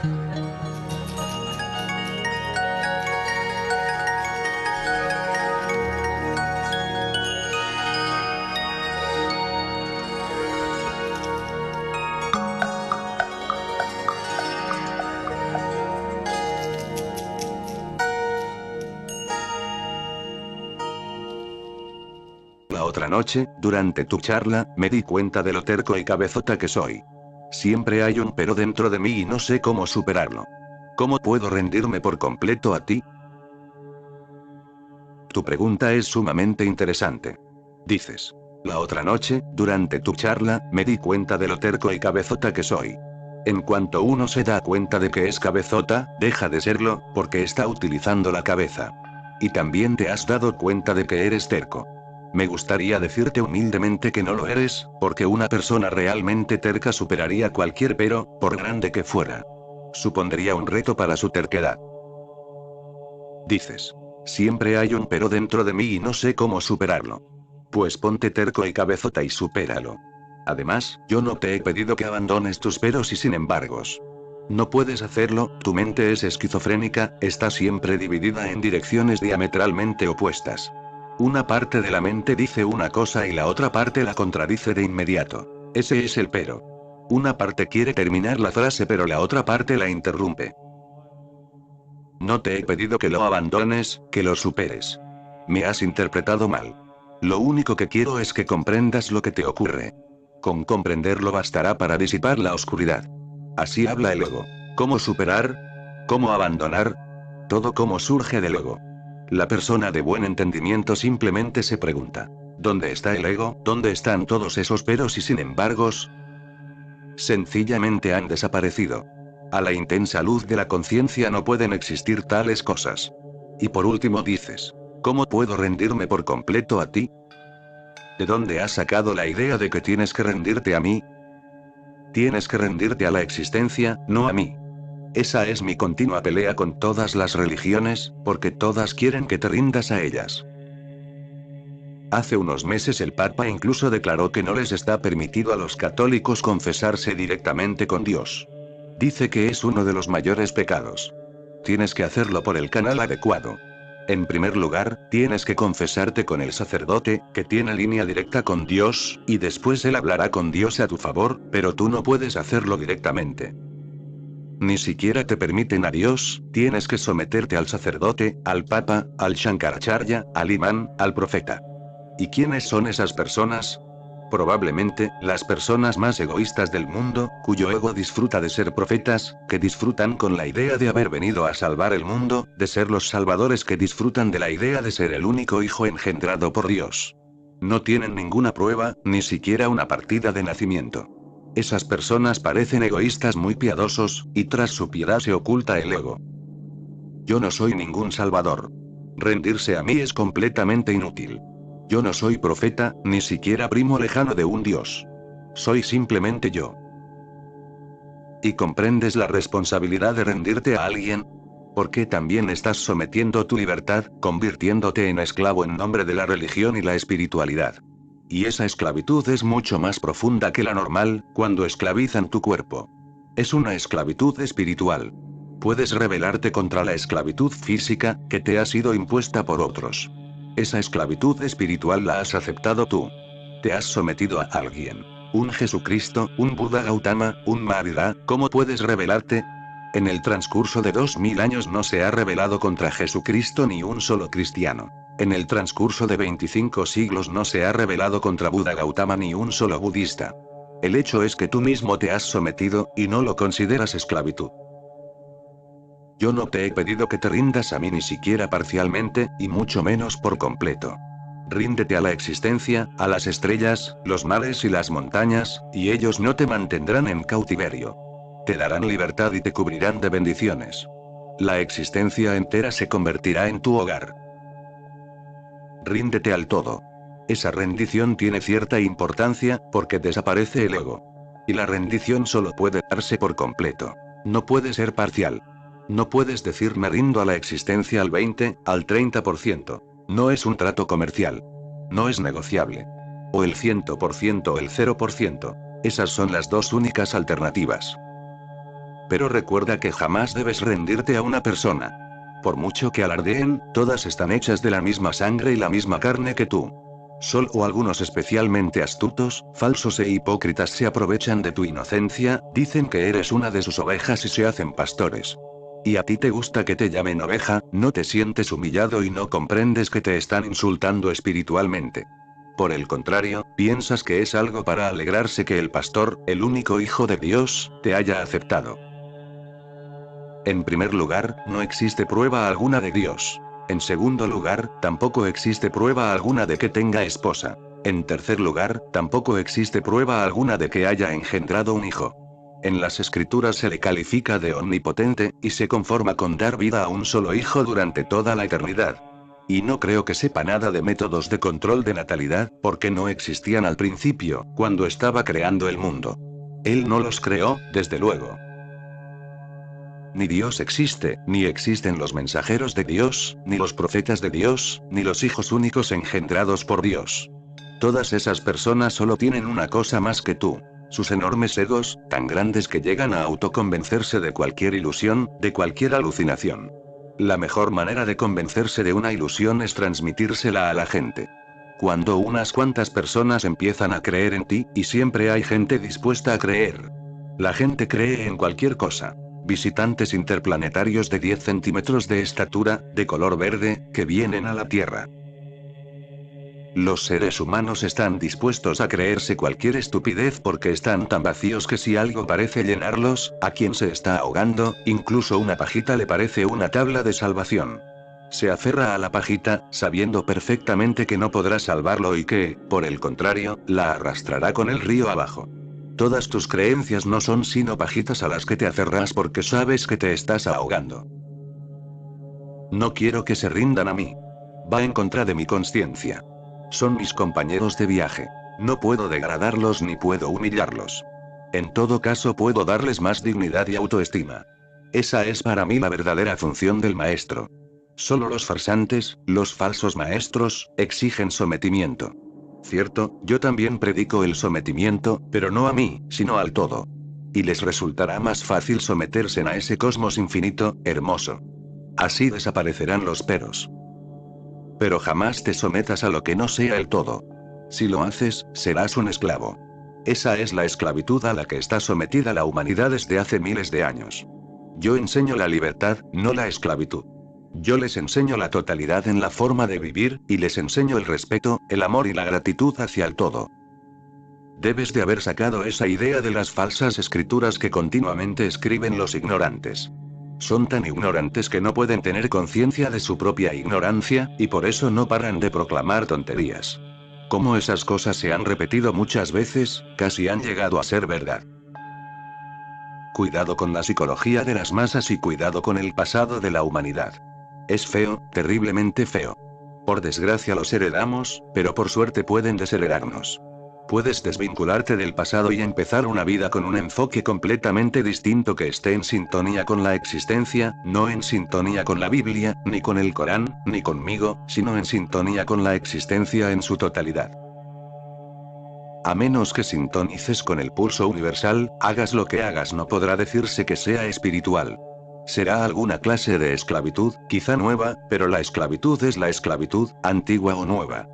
La otra noche, durante tu charla, me di cuenta de lo terco y cabezota que soy. Siempre hay un pero dentro de mí y no sé cómo superarlo. ¿Cómo puedo rendirme por completo a ti? Tu pregunta es sumamente interesante. Dices. La otra noche, durante tu charla, me di cuenta de lo terco y cabezota que soy. En cuanto uno se da cuenta de que es cabezota, deja de serlo, porque está utilizando la cabeza. Y también te has dado cuenta de que eres terco. Me gustaría decirte humildemente que no lo eres, porque una persona realmente terca superaría cualquier pero, por grande que fuera. Supondría un reto para su terquedad. Dices. Siempre hay un pero dentro de mí y no sé cómo superarlo. Pues ponte terco y cabezota y supéralo. Además, yo no te he pedido que abandones tus peros y sin embargos. No puedes hacerlo, tu mente es esquizofrénica, está siempre dividida en direcciones diametralmente opuestas. Una parte de la mente dice una cosa y la otra parte la contradice de inmediato. Ese es el pero. Una parte quiere terminar la frase pero la otra parte la interrumpe. No te he pedido que lo abandones, que lo superes. Me has interpretado mal. Lo único que quiero es que comprendas lo que te ocurre. Con comprenderlo bastará para disipar la oscuridad. Así habla el ego. ¿Cómo superar? ¿Cómo abandonar? Todo como surge del ego. La persona de buen entendimiento simplemente se pregunta: ¿dónde está el ego? ¿Dónde están todos esos peros y sin embargos? Sencillamente han desaparecido. A la intensa luz de la conciencia no pueden existir tales cosas. Y por último dices: ¿cómo puedo rendirme por completo a ti? ¿De dónde has sacado la idea de que tienes que rendirte a mí? Tienes que rendirte a la existencia, no a mí. Esa es mi continua pelea con todas las religiones, porque todas quieren que te rindas a ellas. Hace unos meses el Papa incluso declaró que no les está permitido a los católicos confesarse directamente con Dios. Dice que es uno de los mayores pecados. Tienes que hacerlo por el canal adecuado. En primer lugar, tienes que confesarte con el sacerdote, que tiene línea directa con Dios, y después él hablará con Dios a tu favor, pero tú no puedes hacerlo directamente. Ni siquiera te permiten a Dios, tienes que someterte al sacerdote, al Papa, al Shankaracharya, al imán, al profeta. ¿Y quiénes son esas personas? Probablemente, las personas más egoístas del mundo, cuyo ego disfruta de ser profetas, que disfrutan con la idea de haber venido a salvar el mundo, de ser los salvadores que disfrutan de la idea de ser el único hijo engendrado por Dios. No tienen ninguna prueba, ni siquiera una partida de nacimiento. Esas personas parecen egoístas muy piadosos, y tras su piedad se oculta el ego. Yo no soy ningún salvador. Rendirse a mí es completamente inútil. Yo no soy profeta, ni siquiera primo lejano de un dios. Soy simplemente yo. ¿Y comprendes la responsabilidad de rendirte a alguien? Porque también estás sometiendo tu libertad, convirtiéndote en esclavo en nombre de la religión y la espiritualidad. Y esa esclavitud es mucho más profunda que la normal, cuando esclavizan tu cuerpo. Es una esclavitud espiritual. Puedes rebelarte contra la esclavitud física, que te ha sido impuesta por otros. Esa esclavitud espiritual la has aceptado tú. Te has sometido a alguien. Un Jesucristo, un Buda Gautama, un Maharira, ¿cómo puedes rebelarte? En el transcurso de 2000 años no se ha rebelado contra Jesucristo ni un solo cristiano. En el transcurso de 25 siglos no se ha rebelado contra Buda Gautama ni un solo budista. El hecho es que tú mismo te has sometido, y no lo consideras esclavitud. Yo no te he pedido que te rindas a mí ni siquiera parcialmente, y mucho menos por completo. Ríndete a la existencia, a las estrellas, los mares y las montañas, y ellos no te mantendrán en cautiverio. Te darán libertad y te cubrirán de bendiciones. La existencia entera se convertirá en tu hogar. Ríndete al todo. Esa rendición tiene cierta importancia, porque desaparece el ego. Y la rendición solo puede darse por completo. No puede ser parcial. No puedes decir me rindo a la existencia al 20, al 30%. No es un trato comercial. No es negociable. O el 100% o el 0%. Esas son las dos únicas alternativas. Pero recuerda que jamás debes rendirte a una persona. Por mucho que alardeen, todas están hechas de la misma sangre y la misma carne que tú. Solo algunos especialmente astutos, falsos e hipócritas se aprovechan de tu inocencia, dicen que eres una de sus ovejas y se hacen pastores. Y a ti te gusta que te llamen oveja, no te sientes humillado y no comprendes que te están insultando espiritualmente. Por el contrario, piensas que es algo para alegrarse que el pastor, el único hijo de Dios, te haya aceptado. En primer lugar, no existe prueba alguna de Dios. En segundo lugar, tampoco existe prueba alguna de que tenga esposa. En tercer lugar, tampoco existe prueba alguna de que haya engendrado un hijo. En las escrituras se le califica de omnipotente, y se conforma con dar vida a un solo hijo durante toda la eternidad. Y no creo que sepa nada de métodos de control de natalidad, porque no existían al principio, cuando estaba creando el mundo. Él no los creó, desde luego. Ni Dios existe, ni existen los mensajeros de Dios, ni los profetas de Dios, ni los hijos únicos engendrados por Dios. Todas esas personas solo tienen una cosa más que tú. Sus enormes egos, tan grandes que llegan a autoconvencerse de cualquier ilusión, de cualquier alucinación. La mejor manera de convencerse de una ilusión es transmitírsela a la gente. Cuando unas cuantas personas empiezan a creer en ti, y siempre hay gente dispuesta a creer. La gente cree en cualquier cosa. Visitantes interplanetarios de 10 centímetros de estatura, de color verde, que vienen a la Tierra. Los seres humanos están dispuestos a creerse cualquier estupidez porque están tan vacíos que si algo parece llenarlos, a quien se está ahogando, incluso una pajita le parece una tabla de salvación. Se aferra a la pajita, sabiendo perfectamente que no podrá salvarlo y que, por el contrario, la arrastrará con el río abajo. Todas tus creencias no son sino pajitas a las que te aferras porque sabes que te estás ahogando. No quiero que se rindan a mí. Va en contra de mi conciencia. Son mis compañeros de viaje. No puedo degradarlos ni puedo humillarlos. En todo caso puedo darles más dignidad y autoestima. Esa es para mí la verdadera función del maestro. Solo los farsantes, los falsos maestros, exigen sometimiento. Cierto, yo también predico el sometimiento, pero no a mí, sino al todo. Y les resultará más fácil someterse a ese cosmos infinito, hermoso. Así desaparecerán los peros. Pero jamás te sometas a lo que no sea el todo. Si lo haces, serás un esclavo. Esa es la esclavitud a la que está sometida la humanidad desde hace miles de años. Yo enseño la libertad, no la esclavitud. Yo les enseño la totalidad en la forma de vivir, y les enseño el respeto, el amor y la gratitud hacia el todo. Debes de haber sacado esa idea de las falsas escrituras que continuamente escriben los ignorantes. Son tan ignorantes que no pueden tener conciencia de su propia ignorancia, y por eso no paran de proclamar tonterías. Como esas cosas se han repetido muchas veces, casi han llegado a ser verdad. Cuidado con la psicología de las masas y cuidado con el pasado de la humanidad. Es feo, terriblemente feo. Por desgracia los heredamos, pero por suerte pueden desheredarnos. Puedes desvincularte del pasado y empezar una vida con un enfoque completamente distinto que esté en sintonía con la existencia, no en sintonía con la Biblia, ni con el Corán, ni conmigo, sino en sintonía con la existencia en su totalidad. A menos que sintonices con el pulso universal, hagas lo que hagas no podrá decirse que sea espiritual. Será alguna clase de esclavitud, quizá nueva, pero la esclavitud es la esclavitud, antigua o nueva.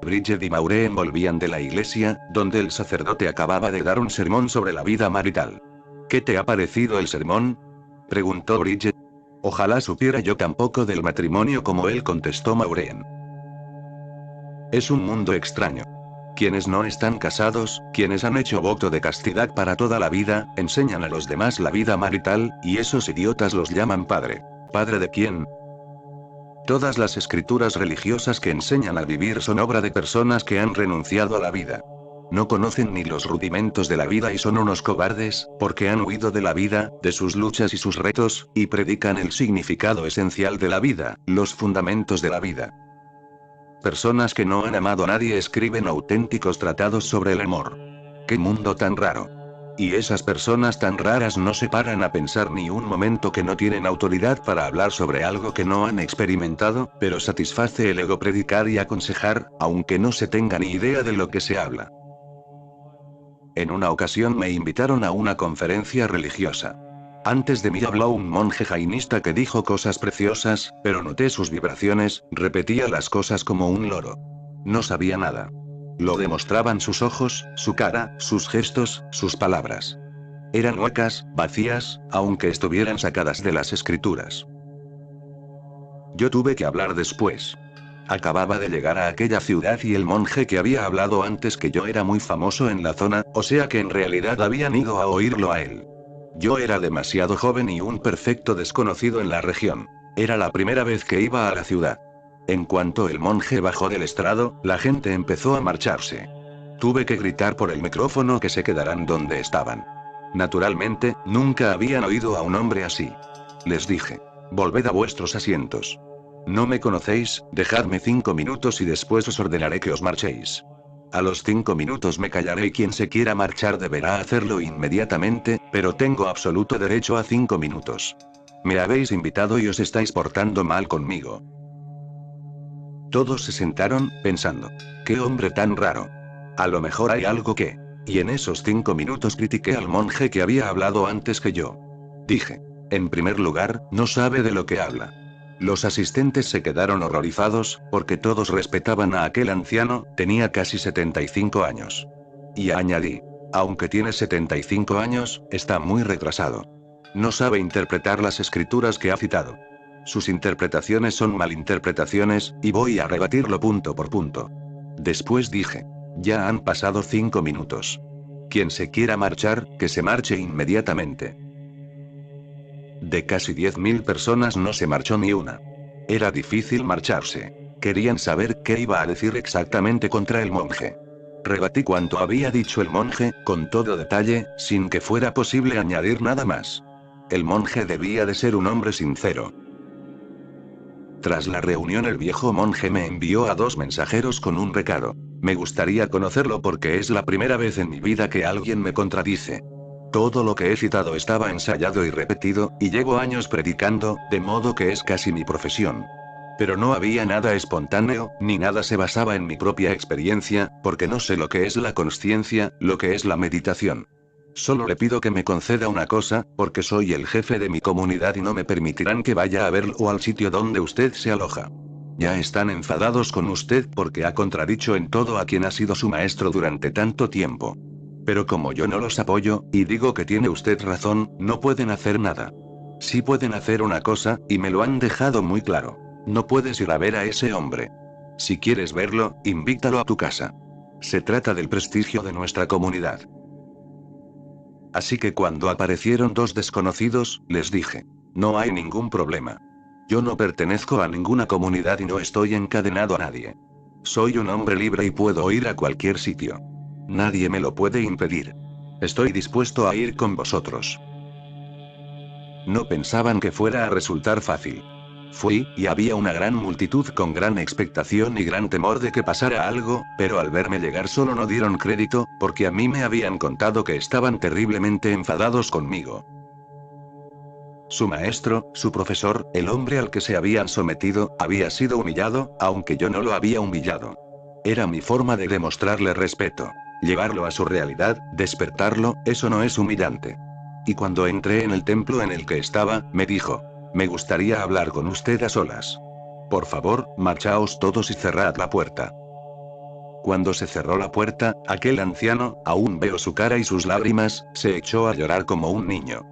Bridget y Maureen volvían de la iglesia, donde el sacerdote acababa de dar un sermón sobre la vida marital. ¿Qué te ha parecido el sermón?, preguntó Bridget. Ojalá supiera yo tan poco del matrimonio como él, contestó Maureen. Es un mundo extraño. Quienes no están casados, quienes han hecho voto de castidad para toda la vida, enseñan a los demás la vida marital, y esos idiotas los llaman padre. ¿Padre de quién? Todas las escrituras religiosas que enseñan a vivir son obra de personas que han renunciado a la vida. No conocen ni los rudimentos de la vida y son unos cobardes, porque han huido de la vida, de sus luchas y sus retos, y predican el significado esencial de la vida, los fundamentos de la vida. Personas que no han amado a nadie escriben auténticos tratados sobre el amor. ¡Qué mundo tan raro! Y esas personas tan raras no se paran a pensar ni un momento que no tienen autoridad para hablar sobre algo que no han experimentado, pero satisface el ego predicar y aconsejar, aunque no se tenga ni idea de lo que se habla. En una ocasión me invitaron a una conferencia religiosa. Antes de mí habló un monje jainista que dijo cosas preciosas, pero noté sus vibraciones, repetía las cosas como un loro. No sabía nada. Lo demostraban sus ojos, su cara, sus gestos, sus palabras. Eran huecas, vacías, aunque estuvieran sacadas de las escrituras. Yo tuve que hablar después. Acababa de llegar a aquella ciudad y el monje que había hablado antes que yo era muy famoso en la zona, o sea que en realidad habían ido a oírlo a él. Yo era demasiado joven y un perfecto desconocido en la región. Era la primera vez que iba a la ciudad. En cuanto el monje bajó del estrado, la gente empezó a marcharse. Tuve que gritar por el micrófono que se quedaran donde estaban. Naturalmente, nunca habían oído a un hombre así. Les dije: volved a vuestros asientos. No me conocéis, dejadme 5 minutos y después os ordenaré que os marchéis. A los 5 minutos me callaré y quien se quiera marchar deberá hacerlo inmediatamente, pero tengo absoluto derecho a 5 minutos. Me habéis invitado y os estáis portando mal conmigo. Todos se sentaron, pensando: ¿qué hombre tan raro? A lo mejor hay algo que... Y en esos 5 minutos critiqué al monje que había hablado antes que yo. Dije: en primer lugar, no sabe de lo que habla. Los asistentes se quedaron horrorizados, porque todos respetaban a aquel anciano, tenía casi 75 años. Y añadí: aunque tiene 75 años, está muy retrasado. No sabe interpretar las escrituras que ha citado. Sus interpretaciones son malinterpretaciones, y voy a rebatirlo punto por punto. Después dije: ya han pasado 5 minutos. Quien se quiera marchar, que se marche inmediatamente. De casi 10.000 personas no se marchó ni una. Era difícil marcharse. Querían saber qué iba a decir exactamente contra el monje. Rebatí cuanto había dicho el monje, con todo detalle, sin que fuera posible añadir nada más. El monje debía de ser un hombre sincero. Tras la reunión el viejo monje me envió a 2 mensajeros con un recado. Me gustaría conocerlo porque es la primera vez en mi vida que alguien me contradice. Todo lo que he citado estaba ensayado y repetido, y llevo años predicando, de modo que es casi mi profesión. Pero no había nada espontáneo, ni nada se basaba en mi propia experiencia, porque no sé lo que es la consciencia, lo que es la meditación. Solo le pido que me conceda una cosa, porque soy el jefe de mi comunidad y no me permitirán que vaya a verlo o al sitio donde usted se aloja. Ya están enfadados con usted porque ha contradicho en todo a quien ha sido su maestro durante tanto tiempo. Pero como yo no los apoyo, y digo que tiene usted razón, no pueden hacer nada. Sí pueden hacer una cosa, y me lo han dejado muy claro. No puedes ir a ver a ese hombre. Si quieres verlo, invítalo a tu casa. Se trata del prestigio de nuestra comunidad. Así que cuando aparecieron 2 desconocidos, les dije: no hay ningún problema. Yo no pertenezco a ninguna comunidad y no estoy encadenado a nadie. Soy un hombre libre y puedo ir a cualquier sitio. Nadie me lo puede impedir. Estoy dispuesto a ir con vosotros. No pensaban que fuera a resultar fácil. Fui, y había una gran multitud con gran expectación y gran temor de que pasara algo, pero al verme llegar solo no dieron crédito, porque a mí me habían contado que estaban terriblemente enfadados conmigo. Su maestro, su profesor, el hombre al que se habían sometido, había sido humillado, aunque yo no lo había humillado. Era mi forma de demostrarle respeto. Llevarlo a su realidad, despertarlo, eso no es humillante. Y cuando entré en el templo en el que estaba, me dijo: me gustaría hablar con usted a solas. Por favor, marchaos todos y cerrad la puerta. Cuando se cerró la puerta, aquel anciano, aún veo su cara y sus lágrimas, se echó a llorar como un niño.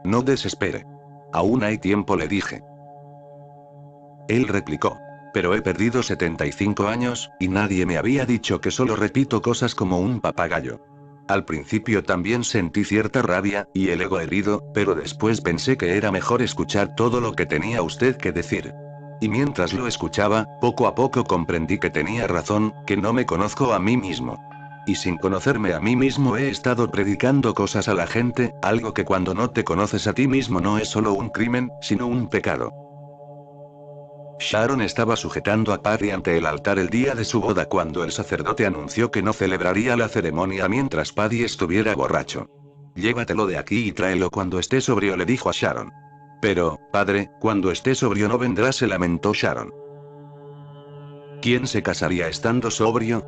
No desespere. Aún hay tiempo, le dije. Él replicó: pero he perdido 75 años, y nadie me había dicho que solo repito cosas como un papagayo. Al principio también sentí cierta rabia, y el ego herido, pero después pensé que era mejor escuchar todo lo que tenía usted que decir. Y mientras lo escuchaba, poco a poco comprendí que tenía razón, que no me conozco a mí mismo. Y sin conocerme a mí mismo he estado predicando cosas a la gente, algo que cuando no te conoces a ti mismo no es solo un crimen, sino un pecado. Sharon estaba sujetando a Paddy ante el altar el día de su boda cuando el sacerdote anunció que no celebraría la ceremonia mientras Paddy estuviera borracho. Llévatelo de aquí y tráelo cuando esté sobrio, le dijo a Sharon. Pero, padre, cuando esté sobrio no vendrá, se lamentó Sharon. ¿Quién se casaría estando sobrio?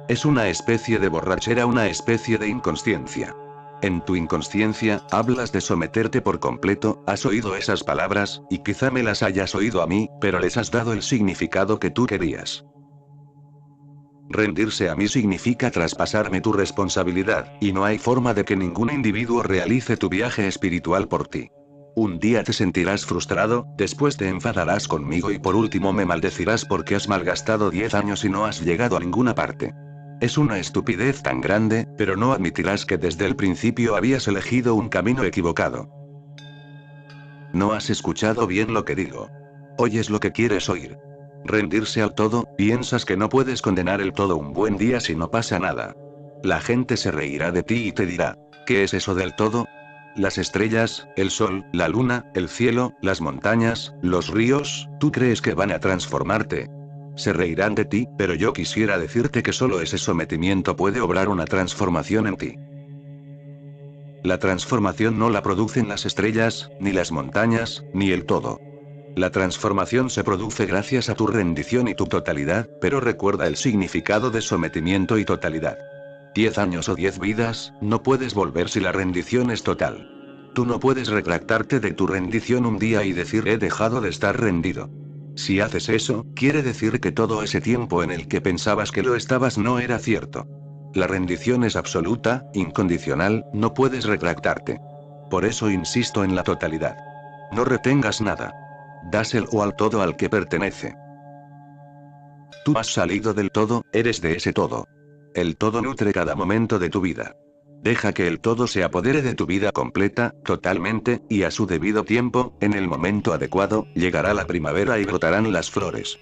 Es una especie de borrachera, una especie de inconsciencia. En tu inconsciencia, hablas de someterte por completo, has oído esas palabras, y quizá me las hayas oído a mí, pero les has dado el significado que tú querías. Rendirse a mí significa traspasarme tu responsabilidad, y no hay forma de que ningún individuo realice tu viaje espiritual por ti. Un día te sentirás frustrado, después te enfadarás conmigo y por último me maldecirás porque has malgastado 10 años y no has llegado a ninguna parte. Es una estupidez tan grande, pero no admitirás que desde el principio habías elegido un camino equivocado. No has escuchado bien lo que digo. Oyes lo que quieres oír. Rendirse al todo, piensas que no puedes condenar el todo un buen día si no pasa nada. La gente se reirá de ti y te dirá, ¿qué es eso del todo? Las estrellas, el sol, la luna, el cielo, las montañas, los ríos, ¿tú crees que van a transformarte? Se reirán de ti, pero yo quisiera decirte que solo ese sometimiento puede obrar una transformación en ti. La transformación no la producen las estrellas, ni las montañas, ni el todo. La transformación se produce gracias a tu rendición y tu totalidad, pero recuerda el significado de sometimiento y totalidad. 10 años o 10 vidas, no puedes volver si la rendición es total. Tú no puedes retractarte de tu rendición un día y decir he dejado de estar rendido. Si haces eso, quiere decir que todo ese tiempo en el que pensabas que lo estabas no era cierto. La rendición es absoluta, incondicional, no puedes retractarte. Por eso insisto en la totalidad. No retengas nada. Dáselo al todo al que pertenece. Tú has salido del todo, eres de ese todo. El todo nutre cada momento de tu vida. Deja que el todo se apodere de tu vida completa, totalmente, y a su debido tiempo, en el momento adecuado, llegará la primavera y brotarán las flores.